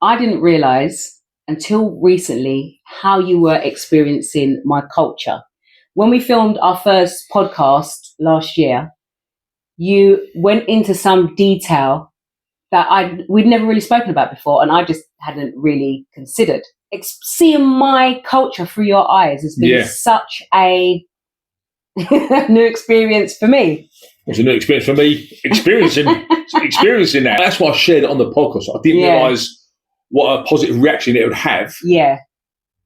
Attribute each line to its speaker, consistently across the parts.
Speaker 1: I didn't realise until recently how you were experiencing my culture. When we filmed our first podcast last year, you went into some detail that we'd never really spoken about before, and I just hadn't really considered. Seeing my culture through your eyes has been such a new experience for me.
Speaker 2: It's a new experience for me, experiencing that. That's why I shared it on the podcast. I didn't realise what a positive reaction it would have.
Speaker 1: Yeah.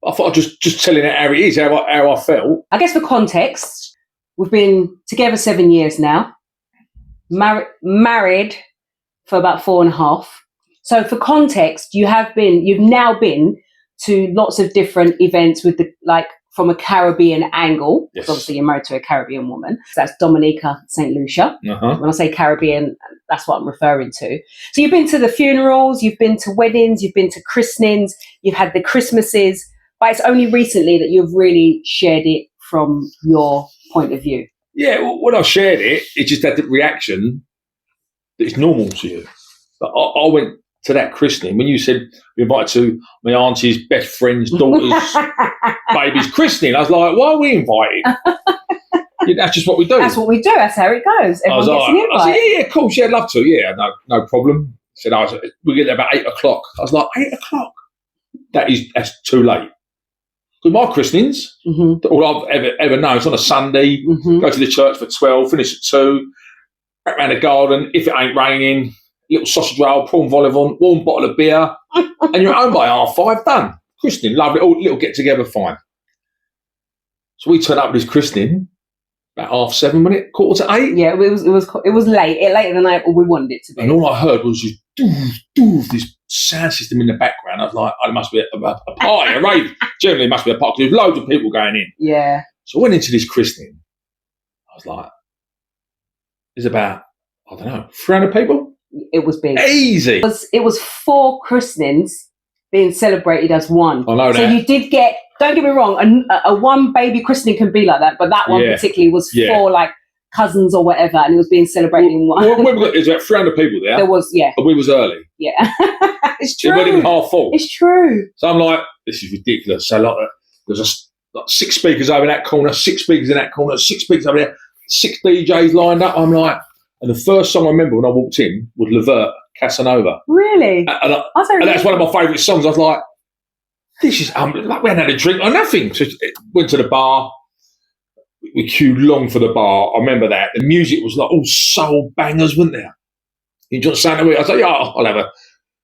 Speaker 2: I thought I'd just telling it how it is, how I felt.
Speaker 1: I guess for context, we've been together 7 years now, married for about 4.5. So for context, you've now been to lots of different events with from a Caribbean angle.
Speaker 2: Yes.
Speaker 1: Obviously, you're married to a Caribbean woman. So that's Dominica St. Lucia.
Speaker 2: Uh-huh.
Speaker 1: When I say Caribbean, that's what I'm referring to. So you've been to the funerals, you've been to weddings, you've been to christenings, you've had the Christmases, but it's only recently that you've really shared it from your point of view.
Speaker 2: Yeah, well, when I shared it, it just had the reaction that it's normal to you. But I went to that christening when you said we invited to my auntie's best friend's daughter's baby's christening. I was like, why are we invited? That's just what we do.
Speaker 1: That's what we do. That's how it goes. Everyone gets an invite.
Speaker 2: I said, yeah, of course, yeah, I'd love to. Yeah, no problem. Said we get there about 8 o'clock. I was like, 8 o'clock? That's too late. With my christenings, all I've ever known, it's on a Sunday, go to the church for 12, finish at 2, back around the garden, if it ain't raining, little sausage roll, prawn vol au vent, warm bottle of beer, and you're home by 5:30, done. Christening, lovely, little get-together, fine. So we turned up with this christening about 7:30, wasn't it? 7:45?
Speaker 1: Yeah, it was late, later than we wanted it to be.
Speaker 2: And all I heard was just doof, this sound system in the background. I was like, it must be a party, a rave. Generally, it must be a party. There's loads of people going in.
Speaker 1: Yeah.
Speaker 2: So I went into this christening. I was like, there's about, 300 people?
Speaker 1: It was big.
Speaker 2: Easy.
Speaker 1: It was 4 christenings being celebrated as one.
Speaker 2: I know that.
Speaker 1: So you did get, don't get me wrong, a one baby christening can be like that, but that one particularly was 4 cousins or whatever, and it was being celebrated in one.
Speaker 2: There's about 300 people there.
Speaker 1: There was, yeah.
Speaker 2: And we was early.
Speaker 1: Yeah. It's true.
Speaker 2: It wasn't even half full.
Speaker 1: It's true.
Speaker 2: So I'm like, this is ridiculous. So there's 6 speakers over in that corner, 6 speakers in that corner, 6 speakers over there, 6 DJs lined up. I'm like, and the first song I remember when I walked in was Levert, Casanova.
Speaker 1: Really?
Speaker 2: And that's one of my favourite songs. I was like, this is, we hadn't had a drink or nothing. So went to the bar. We queued long for the bar. I remember that. The music was like all soul bangers, wasn't there? You just sang away. I was like, yeah, I'll have a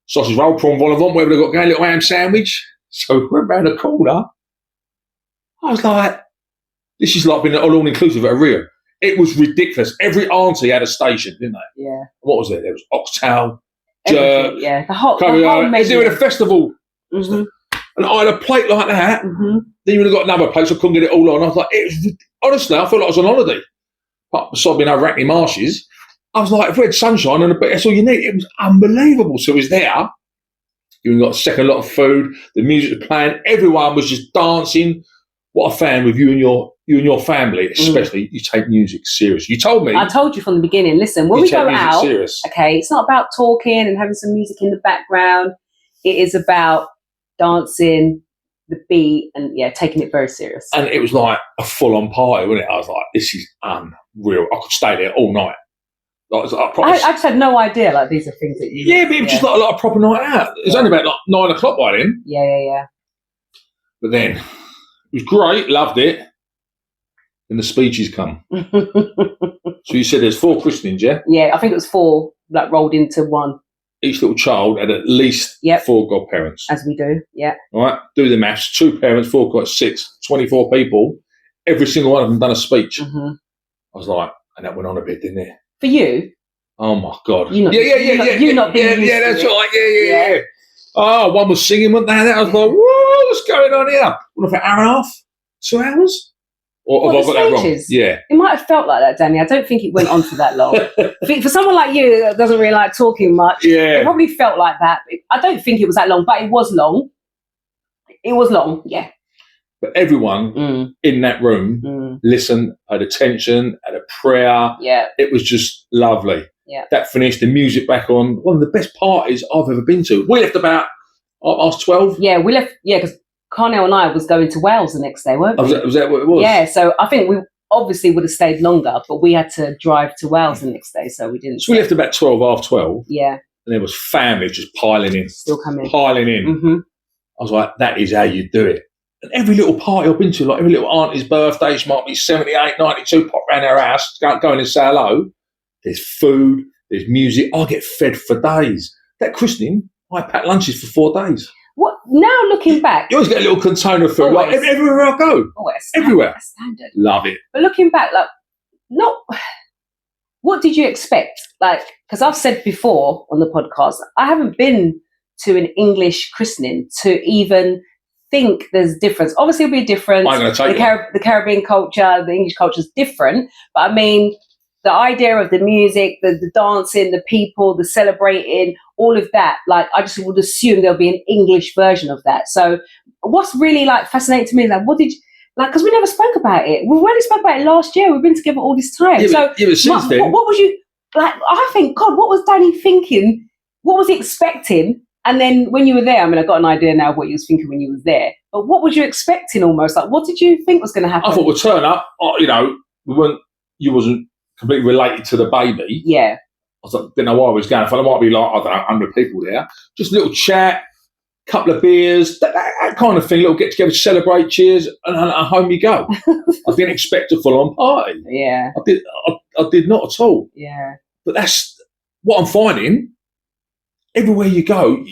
Speaker 2: sausage roll, prawn vol au vent, whatever they've got going, a little ham sandwich. So we went round the corner. I was like, this is like being all-inclusive at a Rio. It was ridiculous. Every auntie had a station, didn't they?
Speaker 1: Yeah.
Speaker 2: What was it? There was oxtail, jerk.
Speaker 1: Yeah, the whole menu.
Speaker 2: They were at a festival.
Speaker 1: Mm-hmm.
Speaker 2: And I had a plate like that.
Speaker 1: Mm-hmm.
Speaker 2: Then you would have got another plate, so I couldn't get it all on. I was like, honestly, I felt like I was on holiday. But beside being over Hackney Marshes, I was like, if we had sunshine and a bit, that's all you need. It was unbelievable. So it was there. You got a second lot of food. The music was playing. Everyone was just dancing. What I found with you and your family, especially, you take music serious. You told me.
Speaker 1: I told you from the beginning, listen, when we go out,
Speaker 2: serious.
Speaker 1: Okay, it's not about talking and having some music in the background. It is about dancing, the beat, and taking it very serious.
Speaker 2: And it was like a full-on party, wasn't it? I was like, this is unreal. I could stay there all night.
Speaker 1: I just had no idea, these are things that you...
Speaker 2: Yeah, but it was just like a lot of proper night out. It was only about 9 o'clock by then.
Speaker 1: Yeah.
Speaker 2: But then, it was great, loved it. And the speeches come. So you said there's 4 christenings, yeah?
Speaker 1: Yeah, I think it was 4 rolled into one.
Speaker 2: Each little child had at least 4 godparents.
Speaker 1: As we do, yeah.
Speaker 2: All right, do the maths. 2 parents, 4 got 6, 24 people. Every single one of them done a speech.
Speaker 1: Mm-hmm.
Speaker 2: I was like, and that went on a bit, didn't it?
Speaker 1: For you?
Speaker 2: Oh my God.
Speaker 1: You're not being used to
Speaker 2: that's
Speaker 1: it.
Speaker 2: right. Yeah. Oh, one was singing, wasn't they? I was like, whoa, what's going on here? What, for an hour and a half? 2 hours? Or have I got that wrong? Yeah.
Speaker 1: It might have felt like that, Danny. I don't think it went on for that long. For someone like you that doesn't really like talking much, it probably felt like that. I don't think it was that long, but it was long. It was long, yeah.
Speaker 2: But everyone in that room listened, had attention, had a prayer.
Speaker 1: Yeah.
Speaker 2: It was just lovely.
Speaker 1: Yeah.
Speaker 2: That finished, the music back on. One of the best parties I've ever been to. We left about I was 12.
Speaker 1: Yeah, we left. Yeah, because Carnell and I was going to Wales the next day, weren't we?
Speaker 2: Was that what it was?
Speaker 1: Yeah, so I think we obviously would have stayed longer, but we had to drive to Wales the next day, so we didn't.
Speaker 2: So we left about 12, half 12.
Speaker 1: Yeah.
Speaker 2: And there was family just piling in.
Speaker 1: Still coming.
Speaker 2: Piling in.
Speaker 1: Mm-hmm.
Speaker 2: I was like, that is how you do it. And every little party I've been to, like every little auntie's birthday, she might be 78, 92, pop round our house, go in and say hello. There's food, there's music. I get fed for days. That christening, I pack lunches for 4 days.
Speaker 1: What now? Looking back,
Speaker 2: You always get a little container of food, like everywhere I go. Everywhere.
Speaker 1: Standard.
Speaker 2: Love it.
Speaker 1: But looking back, like, not. What did you expect? Like, because I've said before on the podcast, I haven't been to an English christening to even think there's a difference. Obviously, it'll be a difference.
Speaker 2: I'm going to take
Speaker 1: the Caribbean culture, the English culture is different. But I mean, the idea of the music, the dancing, the people, the celebrating, all of that, like, I just would assume there'll be an English version of that. So what's really, like, fascinating to me is, like, what did you, like, because we never spoke about it. We only spoke about it last year. We've been together all this time.
Speaker 2: But since then...
Speaker 1: What was you, like, I think, God, what was Danny thinking? What was he expecting? And then when you were there, I mean, I got an idea now of what you was thinking when you was there. But what was you expecting almost? Like, what did you think was going to happen?
Speaker 2: I thought we'd turn up. You wasn't completely related to the baby.
Speaker 1: Yeah.
Speaker 2: I didn't know where I was going. I thought there might be, like, I don't know, 100 people there. Just a little chat, couple of beers, that kind of thing. Little get together, celebrate, cheers, and home you go. I didn't expect a full-on party.
Speaker 1: Yeah.
Speaker 2: I did not at all.
Speaker 1: Yeah.
Speaker 2: But that's what I'm finding. Everywhere you go,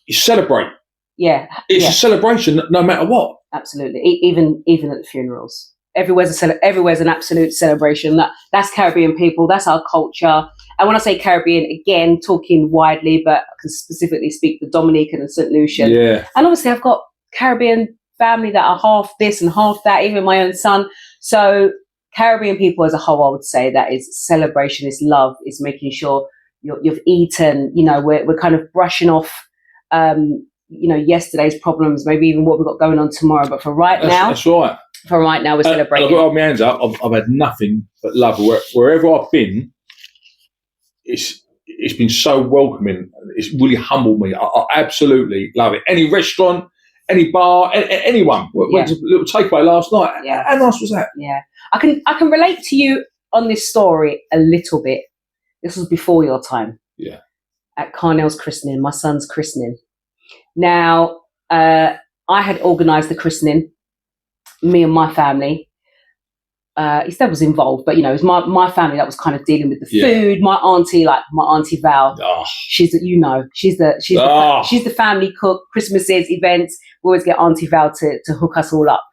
Speaker 2: you celebrate.
Speaker 1: Yeah.
Speaker 2: It's a celebration no matter what.
Speaker 1: Absolutely. Even at the funerals. Everywhere's an absolute celebration. That's Caribbean people. That's our culture. And when I say Caribbean, again, talking widely, but I can specifically speak the Dominican and St. Lucian.
Speaker 2: Yeah.
Speaker 1: And obviously I've got Caribbean family that are half this and half that, even my own son. So Caribbean people as a whole, I would say that is celebration, is love, is making sure you've eaten, we're kind of brushing off, yesterday's problems, maybe even what we've got going on tomorrow. But for right now.
Speaker 2: That's right.
Speaker 1: For right now, we're celebrating.
Speaker 2: I've got my hands up. I've had nothing but love. Wherever I've been, it's been so welcoming. It's really humbled me. I absolutely love it. Any restaurant, any bar, anyone. Went to a little takeaway last night.
Speaker 1: Yeah.
Speaker 2: How nice was that?
Speaker 1: Yeah. I can relate to you on this story a little bit. This was before your time.
Speaker 2: Yeah. At
Speaker 1: Carnell's christening, my son's christening. Now, I had organised the christening. Me and my family. His dad was involved, but it was my family that was kind of dealing with the food. My auntie Val, she's the family cook. Christmases, events, we always get Auntie Val to hook us all up.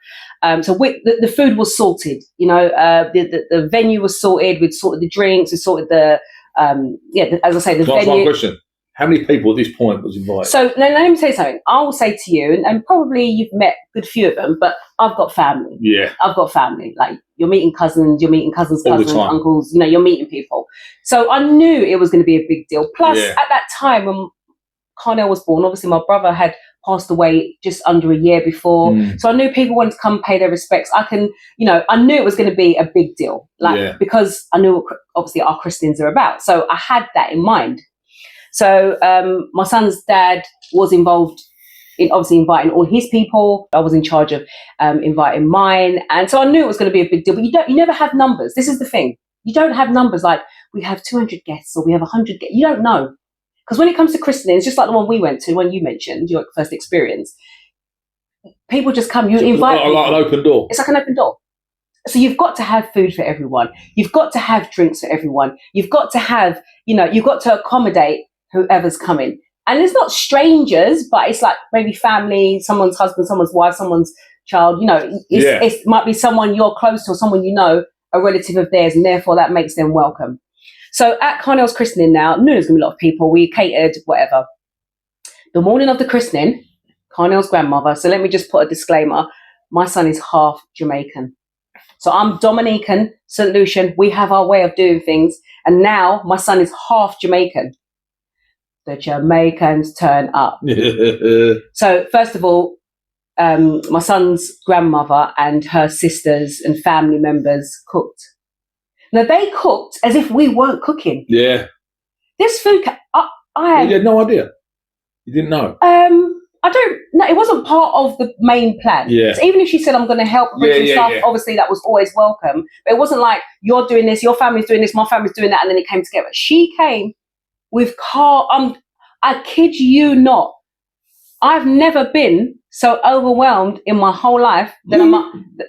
Speaker 1: So the food was sorted. The venue was sorted. We'd sorted the drinks. We sorted the as I say, the venue.
Speaker 2: One question. How many people at this point was invited?
Speaker 1: So let me say something. I will say to you, and probably you've met a good few of them, but I've got family.
Speaker 2: Yeah.
Speaker 1: I've got family. Like, you're meeting cousins, uncles, you're meeting people. So I knew it was going to be a big deal. Plus, at that time when Carnell was born, obviously my brother had passed away just under a year before. So I knew people wanted to come pay their respects. I knew it was going to be a big deal. Because I knew what, obviously, our christenings are about. So I had that in mind. So my son's dad was involved in obviously inviting all his people. I was in charge of inviting mine. And so I knew it was going to be a big deal. But you never have numbers. This is the thing. You don't have numbers like we have 200 guests or we have 100 guests. You don't know. Because when it comes to christenings, just like the one we went to, when you mentioned your first experience, people just come, you invite people.
Speaker 2: Like an open door.
Speaker 1: It's like an open door. So you've got to have food for everyone. You've got to have drinks for everyone. You've got to have, you've got to accommodate whoever's coming. And it's not strangers, but it's like maybe family, someone's husband, someone's wife, someone's child. It might be someone you're close to or someone a relative of theirs, and therefore that makes them welcome. So at Carnell's christening now, I knew there's going to be a lot of people. We catered, whatever. The morning of the christening, Carnell's grandmother, so let me just put a disclaimer, my son is half Jamaican. So I'm Dominican, St. Lucian, we have our way of doing things, and now my son is half Jamaican. The Jamaicans turn up. So first of all, my son's grandmother and her sisters and family members cooked. Now they cooked as if we weren't cooking.
Speaker 2: Yeah.
Speaker 1: This food,
Speaker 2: You had no idea. You didn't know.
Speaker 1: I don't part of the main plan.
Speaker 2: Yeah.
Speaker 1: So even if she said, I'm going to help bring some stuff, obviously that was always welcome. But it wasn't like, you're doing this, your family's doing this, my family's doing that, and then it came together. She came with I kid you not, I've never been so overwhelmed in my whole life than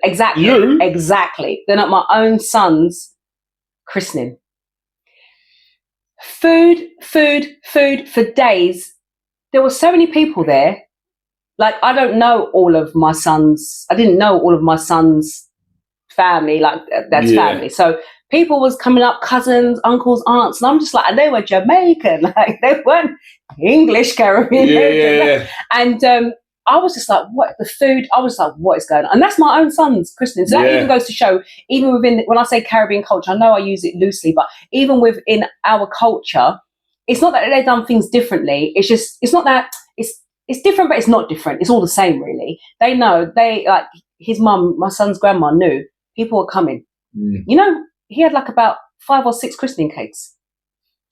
Speaker 1: exactly than at my own son's christening. Food for days. There were so many people there. Like, I didn't know all of my son's family, like that's family. So people was coming up, cousins, uncles, aunts, and I'm just like, and they were Jamaican, like they weren't English Caribbean.
Speaker 2: Yeah.
Speaker 1: And I was just like, what the food? I was like, what is going on? And that's my own son's christening. So that even goes to show, even within, when I say Caribbean culture, I know I use it loosely, but even within our culture, it's not that they've done things differently. It's just, it's not that, it's different, but it's not different. It's all the same, really. They know, like his mum, my son's grandma knew people were coming. You know, he had like about 5 or 6 christening cakes.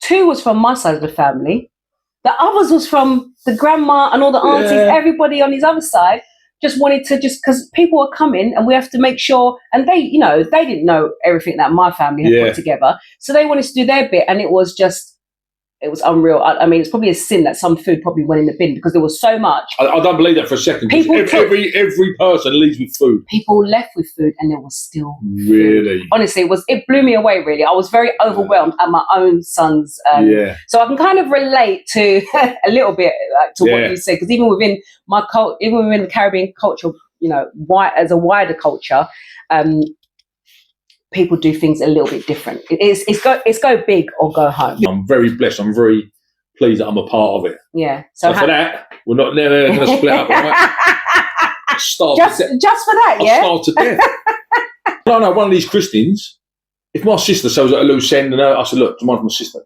Speaker 1: 2 was from my side of the family. The others was from the grandma and all the aunties, everybody on his other side just wanted to, just because people were coming and we have to make sure, and they, you know, they didn't know everything that my family had put together. So they wanted to do their bit, and it was unreal. I mean, it's probably a sin that some food probably went in the bin because there was so much.
Speaker 2: I don't believe that for a second. Every person leaves with food.
Speaker 1: People left with food, and there was still
Speaker 2: really
Speaker 1: food. Honestly, it blew me away. Really, I was very overwhelmed at my own son's. So I can kind of relate to a little bit to what you said, because even within even within the Caribbean culture, you know, as a wider culture. People do things a little bit different. It's go big or go home.
Speaker 2: I'm very blessed. I'm very pleased that I'm a part of it.
Speaker 1: Yeah.
Speaker 2: So for that, we're not never going to split up. Right?
Speaker 1: Just for that, yeah.
Speaker 2: I'll starve to death. No. One of these christenings, if my sister sells at a loose end, and I said, look, tomorrow my sister,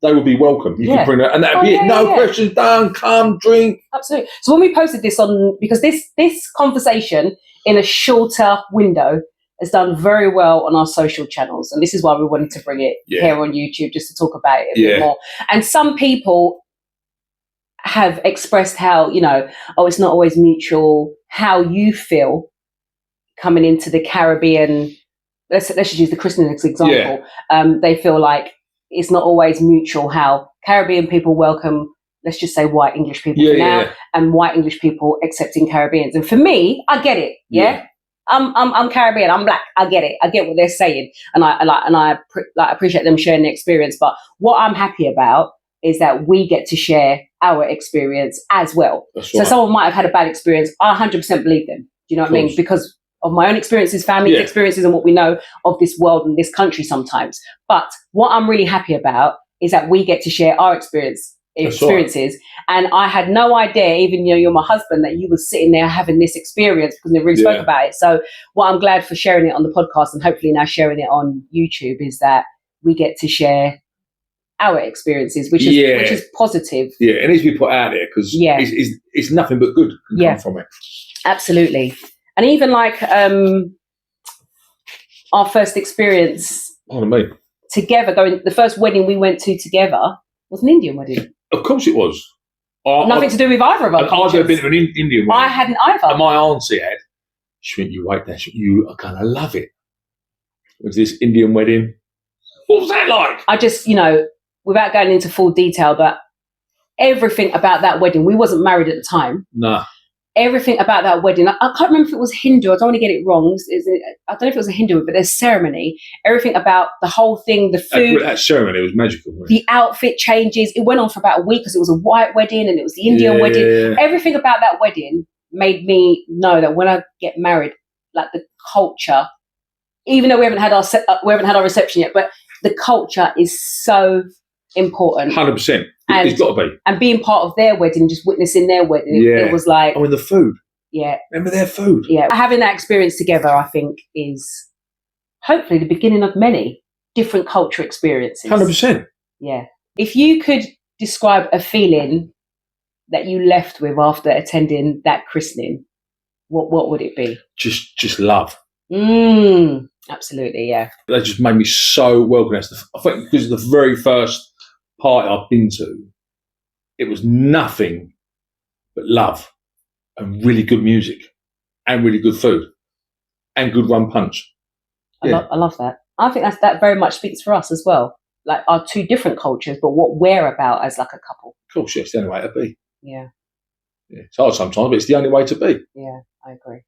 Speaker 2: they will be welcome. You can bring her, and that'd be it. No questions done. Come, drink.
Speaker 1: Absolutely. So when we posted this because this conversation in a shorter window has done very well on our social channels. And this is why we wanted to bring it here on YouTube, just to talk about it a bit more. And some people have expressed how, you know, it's not always mutual, how you feel coming into the Caribbean. Let's just use the christening as an example. They feel like it's not always mutual how Caribbean people welcome, let's just say, white English people and white English people accepting Caribbeans. And for me, I get it. I'm Caribbean. I'm black. I get it. I get what they're saying, and I appreciate them sharing their experience. But what I'm happy about is that we get to share our experience as well. So someone might have had a bad experience. I 100% believe them. Do you know what I mean? Because of my own experiences, family's experiences, and what we know of this world and this country sometimes. But what I'm really happy about is that we get to share our experiences. And I had no idea, even you're my husband, that you were sitting there having this experience because they really spoke about it. So what I'm glad for sharing it on the podcast, and hopefully now sharing it on YouTube, is that we get to share our experiences, which is positive. Yeah,
Speaker 2: it needs to be put out there because it's nothing but good can come from it.
Speaker 1: Absolutely. And even like our first experience together, the first wedding we went to together was an Indian wedding.
Speaker 2: Of course it was.
Speaker 1: Nothing to do with either of us.
Speaker 2: I've never been to an Indian wedding.
Speaker 1: I hadn't either.
Speaker 2: And my auntie had. She went, you wait there, you are going to love it. It was this Indian wedding. What was that like? I just,
Speaker 1: without going into full detail, but everything about that wedding, we wasn't married at the time.
Speaker 2: No.
Speaker 1: Everything about that wedding, I can't remember if it was Hindu. I don't want to get it wrong. I don't know if it was a Hindu, but there's ceremony. Everything about the whole thing, the food.
Speaker 2: That ceremony was magical. Right?
Speaker 1: The outfit changes. It went on for about a week because it was a white wedding and it was the Indian wedding. Yeah. Everything about that wedding made me know that when I get married, like the culture, even though we haven't had our reception yet, but the culture is so important.
Speaker 2: 100%. It's got to be.
Speaker 1: And being part of their wedding, just witnessing their wedding, it was like...
Speaker 2: Oh, and the food.
Speaker 1: Yeah.
Speaker 2: Remember their food?
Speaker 1: Yeah. Having that experience together, I think, is hopefully the beginning of many different culture experiences.
Speaker 2: 100%.
Speaker 1: Yeah. If you could describe a feeling that you left with after attending that christening, what would it be?
Speaker 2: Just love.
Speaker 1: Absolutely, yeah.
Speaker 2: That just made me so welcome. I think because the very first party I've been to, it was nothing but love. and really good music and really good food and good rum punch. Yeah.
Speaker 1: I love that. I think that very much speaks for us as well. Like our two different cultures, but what we're about as like a couple.
Speaker 2: Of course, yeah, it's the only way to be.
Speaker 1: Yeah.
Speaker 2: It's hard sometimes, but it's the only way to be.
Speaker 1: Yeah, I agree.